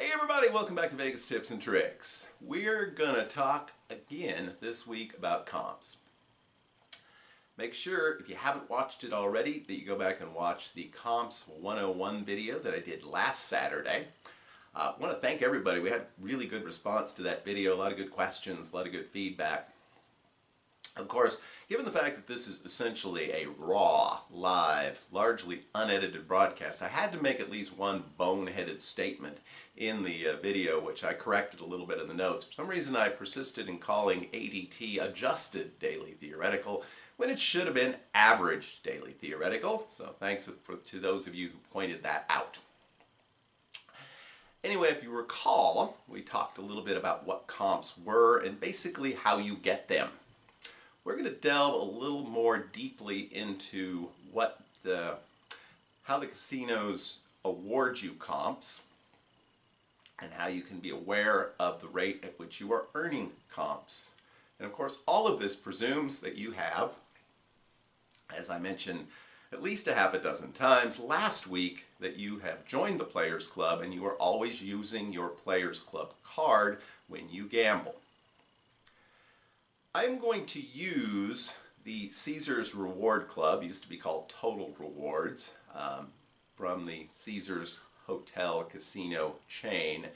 Hey everybody, welcome back to Vegas Tips and Tricks. We're gonna talk again this week about comps. Make sure, if you haven't watched it already, that you go back and watch the Comps 101 video that I did last Saturday. I want to thank everybody. We had really good response to that video, a lot of good questions, a lot of good feedback. Of course, given the fact that this is essentially a raw, live, largely unedited broadcast, I had to make at least one boneheaded statement in the video, which I corrected a little bit in the notes. For some reason, I persisted in calling ADT Adjusted Daily Theoretical when it should have been Average Daily Theoretical. So thanks to those of you who pointed that out. Anyway, if you recall, we talked a little bit about what comps were and basically how you get them. We're going to delve a little more deeply into how the casinos award you comps and how you can be aware of the rate at which you are earning comps. And of course, all of this presumes that you have, as I mentioned at least a half a dozen times last week, that you have joined the Players Club and you are always using your Players Club card when you gamble. I'm going to use the Caesars Reward Club, used to be called Total Rewards, from the Caesars Hotel Casino chain,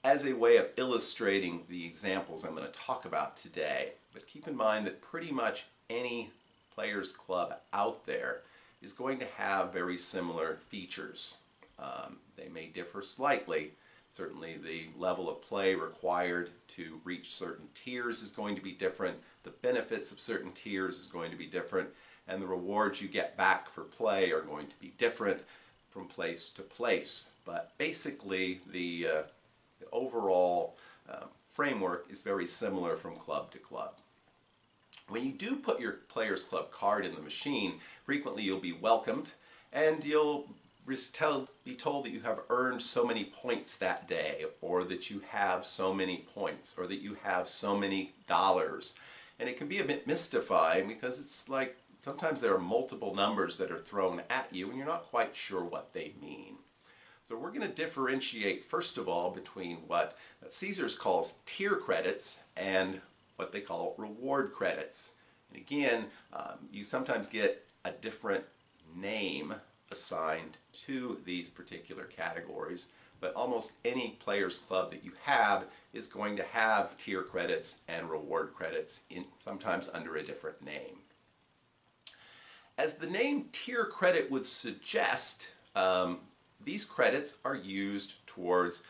as a way of illustrating the examples I'm going to talk about today. But keep in mind that pretty much any Players Club out there is going to have very similar features. They may differ slightly. Certainly the level of play required to reach certain tiers is going to be different, the benefits of certain tiers is going to be different, and the rewards you get back for play are going to be different from place to place. But basically the overall framework is very similar from club to club. When you do put your Players Club card in the machine, frequently you'll be welcomed and you'll be told that you have earned so many points that day, or that you have so many points, or that you have so many dollars. And it can be a bit mystifying because it's like sometimes there are multiple numbers that are thrown at you and you're not quite sure what they mean. So we're going to differentiate first of all between what Caesars calls tier credits and what they call reward credits. And again, you sometimes get a different name assigned to these particular categories, but almost any Players Club that you have is going to have tier credits and reward credits, sometimes under a different name. As the name tier credit would suggest, these credits are used towards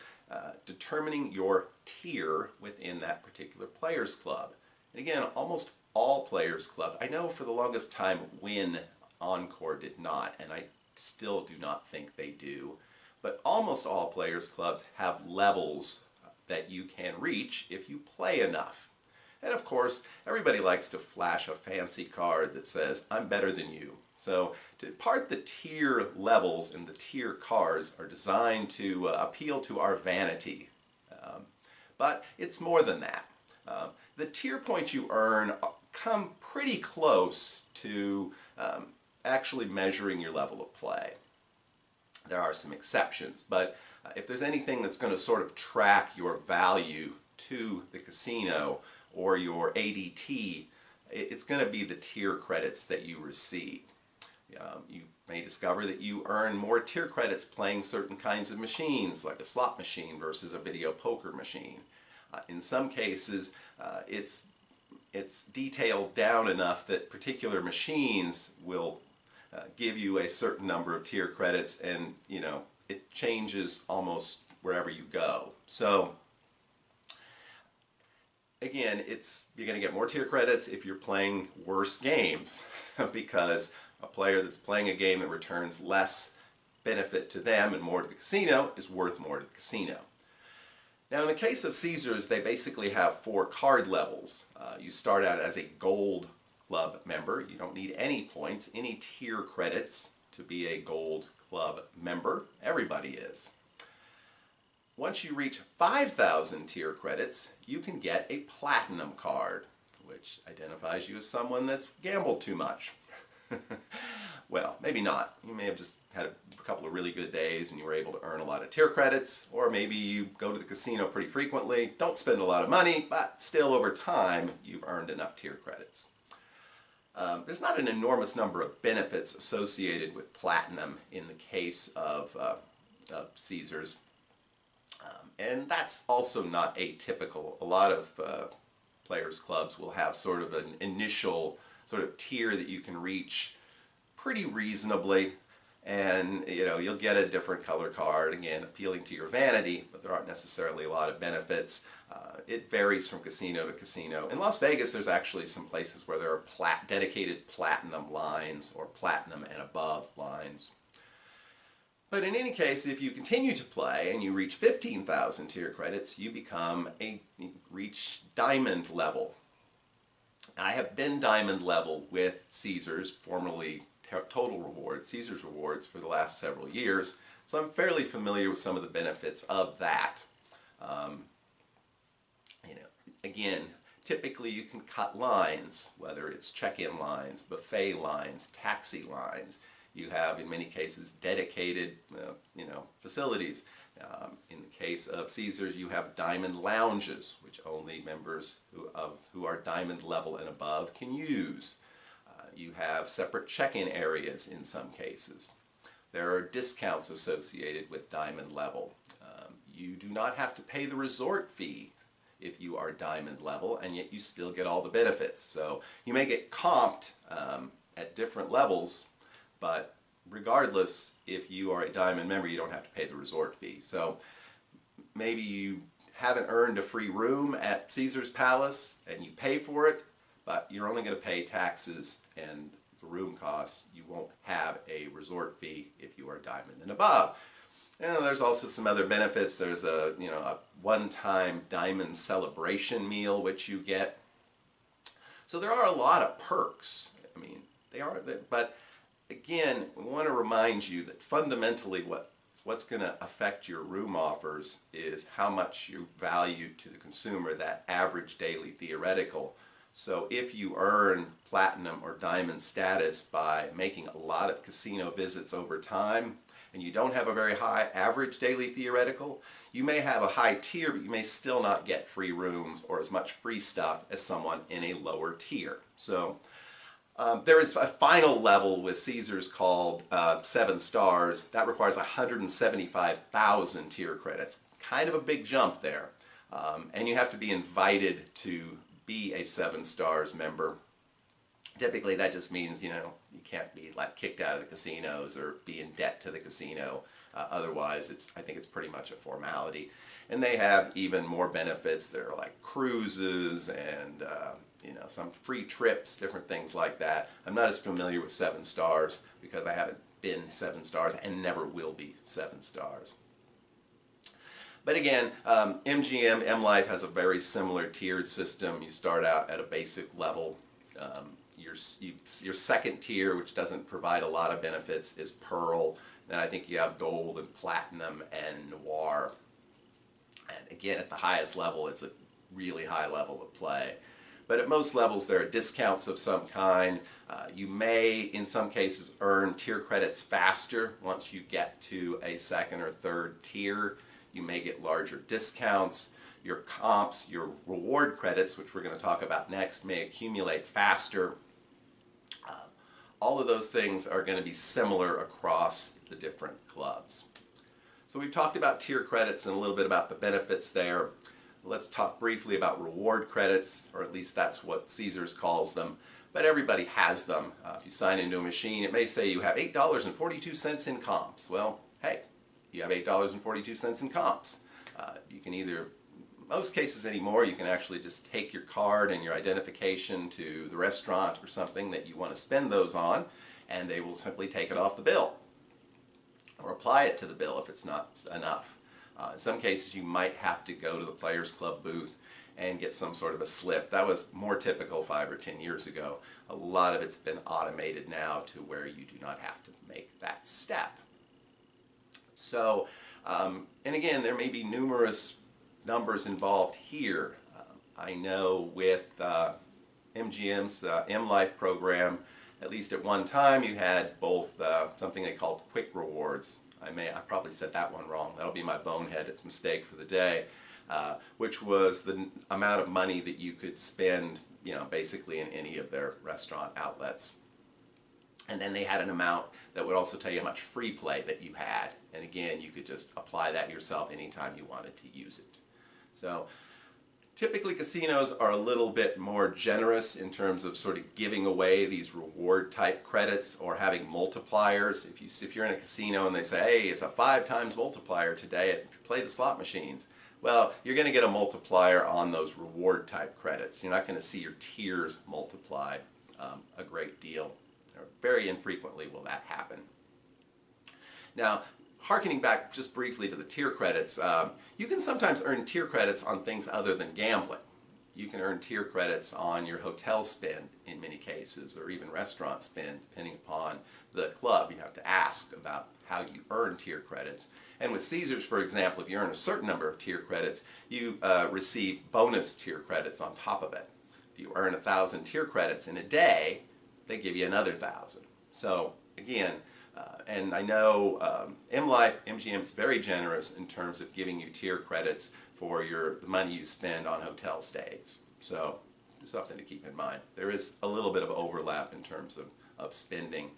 determining your tier within that particular Players Club. And again, almost all Players Club, I know for the longest time Wynn Encore did not, and I still do not think they do, but almost all Players Clubs have levels that you can reach if you play enough. And of course, everybody likes to flash a fancy card that says, I'm better than you. So the tier levels and the tier cards are designed to appeal to our vanity. But it's more than that. The tier points you earn come pretty close to actually measuring your level of play. There are some exceptions, but if there's anything that's going to sort of track your value to the casino or your ADT, it's going to be the tier credits that you receive. You may discover that you earn more tier credits playing certain kinds of machines, like a slot machine versus a video poker machine. In some cases, it's detailed down enough that particular machines will give you a certain number of tier credits, and it changes almost wherever you go. So again, you're going to get more tier credits if you're playing worse games because a player that's playing a game that returns less benefit to them and more to the casino is worth more to the casino. Now in the case of Caesars, they basically have 4 card levels. You start out as a Gold Club member. You don't need any points, any tier credits to be a Gold Club member. Everybody is. Once you reach 5,000 tier credits, you can get a Platinum card, which identifies you as someone that's gambled too much. Well, maybe not. You may have just had a couple of really good days and you were able to earn a lot of tier credits, or maybe you go to the casino pretty frequently, don't spend a lot of money, but still over time you've earned enough tier credits. There's not an enormous number of benefits associated with platinum in the case of Caesars, and that's also not atypical. A lot of players clubs will have sort of an initial sort of tier that you can reach pretty reasonably, and you'll get a different color card, again appealing to your vanity, but there aren't necessarily a lot of benefits. It varies from casino to casino. In Las Vegas there's actually some places where there are dedicated platinum lines or platinum and above lines. But in any case, if you continue to play and you reach 15,000 tier credits, you reach diamond level. I have been diamond level with Caesars, formerly Total Rewards, Caesars Rewards, for the last several years, so I'm fairly familiar with some of the benefits of that. Again, typically you can cut lines, whether it's check-in lines, buffet lines, taxi lines. You have, in many cases, dedicated, facilities. In the case of Caesars, you have diamond lounges, which only members who are diamond level and above can use. You have separate check-in areas in some cases. There are discounts associated with diamond level. You do not have to pay the resort fee if you are diamond level, and yet you still get all the benefits. So you may get comped at different levels, but regardless, if you are a diamond member, you don't have to pay the resort fee. So maybe you haven't earned a free room at Caesars Palace and you pay for it, but you're only going to pay taxes and the room costs. You won't have a resort fee if you are diamond and above. And there's also some other benefits. There's a one-time diamond celebration meal which you get. So there are a lot of perks. I mean, but again, we want to remind you that fundamentally what's going to affect your room offers is how much you value to the consumer that average daily theoretical. So if you earn platinum or diamond status by making a lot of casino visits over time, and you don't have a very high average daily theoretical, you may have a high tier, but you may still not get free rooms or as much free stuff as someone in a lower tier. So there is a final level with Caesars called 7 stars. That requires 175,000 tier credits. Kind of a big jump there. And you have to be invited to be a 7 stars member. Typically that just means, you can't be like kicked out of the casinos or be in debt to the casino. Otherwise, I think it's pretty much a formality. And they have even more benefits. There are like cruises and some free trips, different things like that. I'm not as familiar with 7 stars because I haven't been 7 stars and never will be 7 stars. But again, MGM, M Life has a very similar tiered system. You start out at a basic level. Your second tier, which doesn't provide a lot of benefits, is Pearl. Then I think you have Gold and Platinum and Noir. And again, at the highest level, it's a really high level of play. But at most levels, there are discounts of some kind. You may, in some cases, earn tier credits faster once you get to a second or third tier. You may get larger discounts. Your comps, your reward credits, which we're going to talk about next, may accumulate faster. All of those things are going to be similar across the different clubs. So we've talked about tier credits and a little bit about the benefits there. Let's talk briefly about reward credits, or at least that's what Caesars calls them. But everybody has them. If you sign into a machine, it may say you have $8.42 in comps. Well, hey, you have $8.42 in comps. You can either, most cases anymore, you can actually just take your card and your identification to the restaurant or something that you want to spend those on, and they will simply take it off the bill or apply it to the bill if it's not enough. In some cases, you might have to go to the Players Club booth and get some sort of a slip. That was more typical 5 or 10 years ago. A lot of it's been automated now to where you do not have to make that step. So, and again, there may be numerous numbers involved here. I know with MGM's M Life program at least at one time, you had both something they called quick rewards. I probably said that one wrong. That'll be my boneheaded mistake for the day, which was the amount of money that you could spend, basically in any of their restaurant outlets. And then they had an amount that would also tell you how much free play that you had. And again, you could just apply that yourself anytime you wanted to use it. So typically casinos are a little bit more generous in terms of sort of giving away these reward type credits or having multipliers. If you're in a casino and they say, hey, it's a 5 times multiplier today if you play the slot machines, well, you're going to get a multiplier on those reward type credits. You're not going to see your tiers multiply a great deal. Very infrequently will that happen. Now, harkening back just briefly to the tier credits, you can sometimes earn tier credits on things other than gambling. You can earn tier credits on your hotel spend in many cases, or even restaurant spend, depending upon the club. You have to ask about how you earn tier credits. And with Caesars, for example, if you earn a certain number of tier credits, you receive bonus tier credits on top of it. If you earn 1,000 tier credits in a day, they give you another 1,000. So again, and I know MGM is very generous in terms of giving you tier credits for the money you spend on hotel stays. So something to keep in mind. There is a little bit of overlap in terms of spending.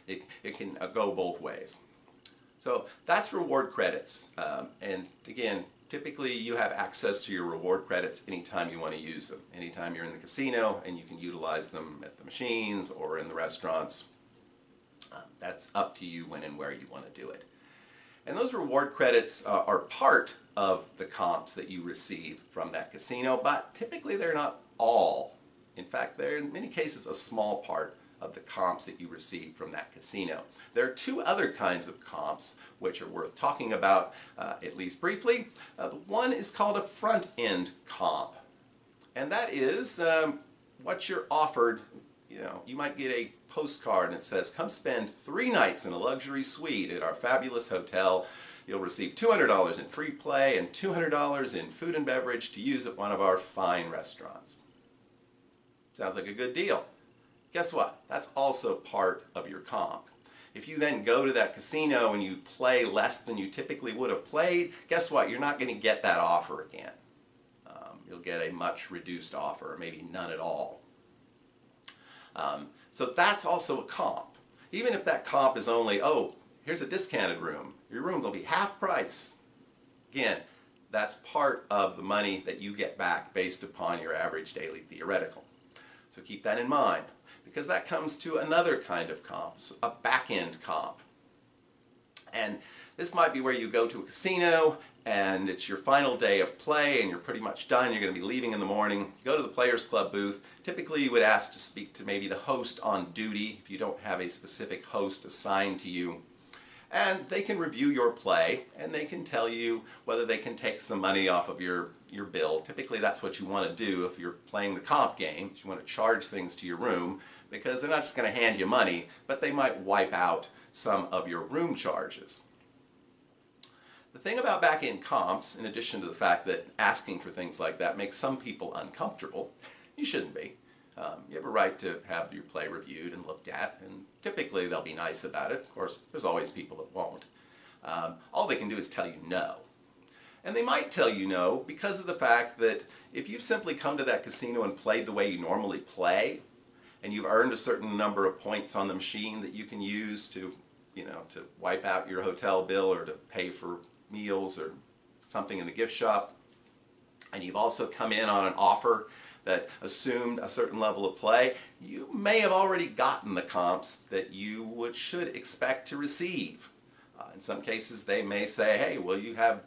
It can go both ways. So that's reward credits. And again, typically you have access to your reward credits anytime you want to use them. Anytime you're in the casino and you can utilize them at the machines or in the restaurants. That's up to you when and where you want to do it. And those reward credits are part of the comps that you receive from that casino, but typically they're not all. In fact, they're in many cases a small part of the comps that you receive from that casino. There are 2 other kinds of comps which are worth talking about, at least briefly. One is called a front-end comp, and that is what you're offered. You might get a postcard and it says, come spend 3 nights in a luxury suite at our fabulous hotel. You'll receive $200 in free play and $200 in food and beverage to use at one of our fine restaurants. Sounds like a good deal. Guess what? That's also part of your comp. If you then go to that casino and you play less than you typically would have played, guess what? You're not going to get that offer again. You'll get a much reduced offer, or maybe none at all. So that's also a comp. Even if that comp is only, oh, here's a discounted room. Your room will be half price. Again, that's part of the money that you get back based upon your average daily theoretical. So keep that in mind, because that comes to another kind of comp, so a back-end comp. And this might be where you go to a casino and it's your final day of play and you're pretty much done. You're going to be leaving in the morning. You go to the Players Club booth. Typically you would ask to speak to maybe the host on duty if you don't have a specific host assigned to you. And they can review your play and they can tell you whether they can take some money off of your bill. Typically that's what you want to do if you're playing the comp game. You want to charge things to your room because they're not just going to hand you money, but they might wipe out some of your room charges. The thing about back-end comps, in addition to the fact that asking for things like that makes some people uncomfortable, you shouldn't be. You have a right to have your play reviewed and looked at, and typically they'll be nice about it. Of course, there's always people that won't. All they can do is tell you no. And they might tell you no because of the fact that if you've simply come to that casino and played the way you normally play, and you've earned a certain number of points on the machine that you can use to, to wipe out your hotel bill or to pay for meals or something in the gift shop, and you've also come in on an offer that assumed a certain level of play, you may have already gotten the comps that you should expect to receive. In some cases they may say, hey, well, you have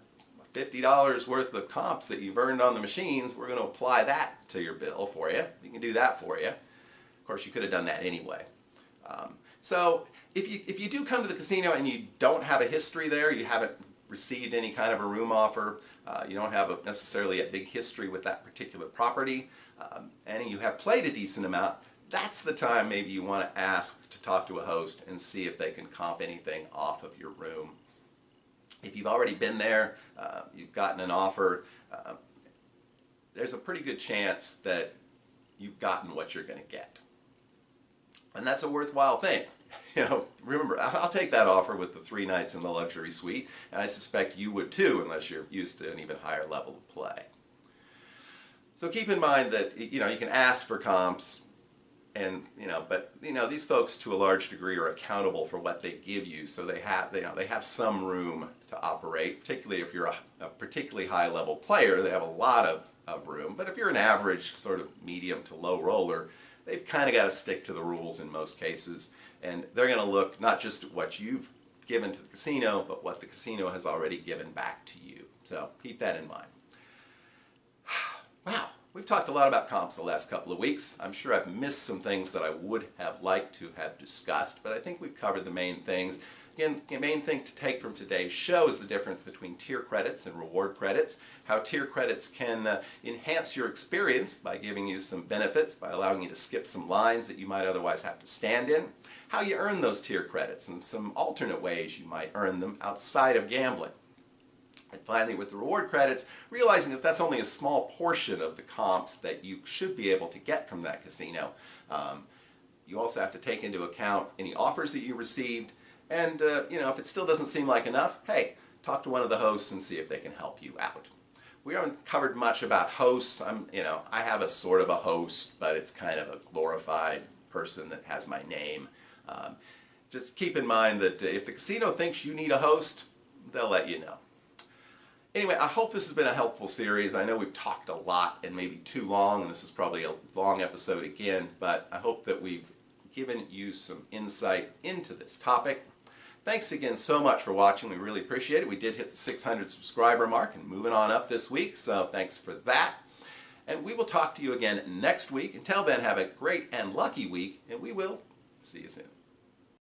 $50 worth of comps that you've earned on the machines, we're going to apply that to your bill for you. We can do that for you. Of course, you could have done that anyway. So if you do come to the casino and you don't have a history there, you haven't received any kind of a room offer, you don't have necessarily a big history with that particular property, and you have played a decent amount, that's the time maybe you want to ask to talk to a host and see if they can comp anything off of your room. If you've already been there, you've gotten an offer, there's a pretty good chance that you've gotten what you're going to get. And that's a worthwhile thing. Remember, I'll take that offer with the 3 nights in the luxury suite, and I suspect you would too, unless you're used to an even higher level of play. So keep in mind that you can ask for comps, and but these folks to a large degree are accountable for what they give you, so they have some room to operate. Particularly if you're a particularly high level player, they have a lot of room. But if you're an average sort of medium to low roller, they've kind of got to stick to the rules in most cases, and they're going to look not just at what you've given to the casino, but what the casino has already given back to you. So keep that in mind. Wow, we've talked a lot about comps the last couple of weeks. I'm sure I've missed some things that I would have liked to have discussed, but I think we've covered the main things. Again, the main thing to take from today's show is the difference between tier credits and reward credits, how tier credits can enhance your experience by giving you some benefits, by allowing you to skip some lines that you might otherwise have to stand in, how you earn those tier credits, and some alternate ways you might earn them outside of gambling. And finally, with the reward credits, realizing that that's only a small portion of the comps that you should be able to get from that casino. You also have to take into account any offers that you received, and if it still doesn't seem like enough, hey, talk to one of the hosts and see if they can help you out. We haven't covered much about hosts. I have a sort of a host, but it's kind of a glorified person that has my name. Just keep in mind that if the casino thinks you need a host, they'll let you know. Anyway, I hope this has been a helpful series. I know we've talked a lot and maybe too long, and this is probably a long episode again, but I hope that we've given you some insight into this topic. Thanks again so much for watching. We really appreciate it. We did hit the 600 subscriber mark and moving on up this week, so thanks for that. And we will talk to you again next week. Until then, have a great and lucky week, and we will see you soon.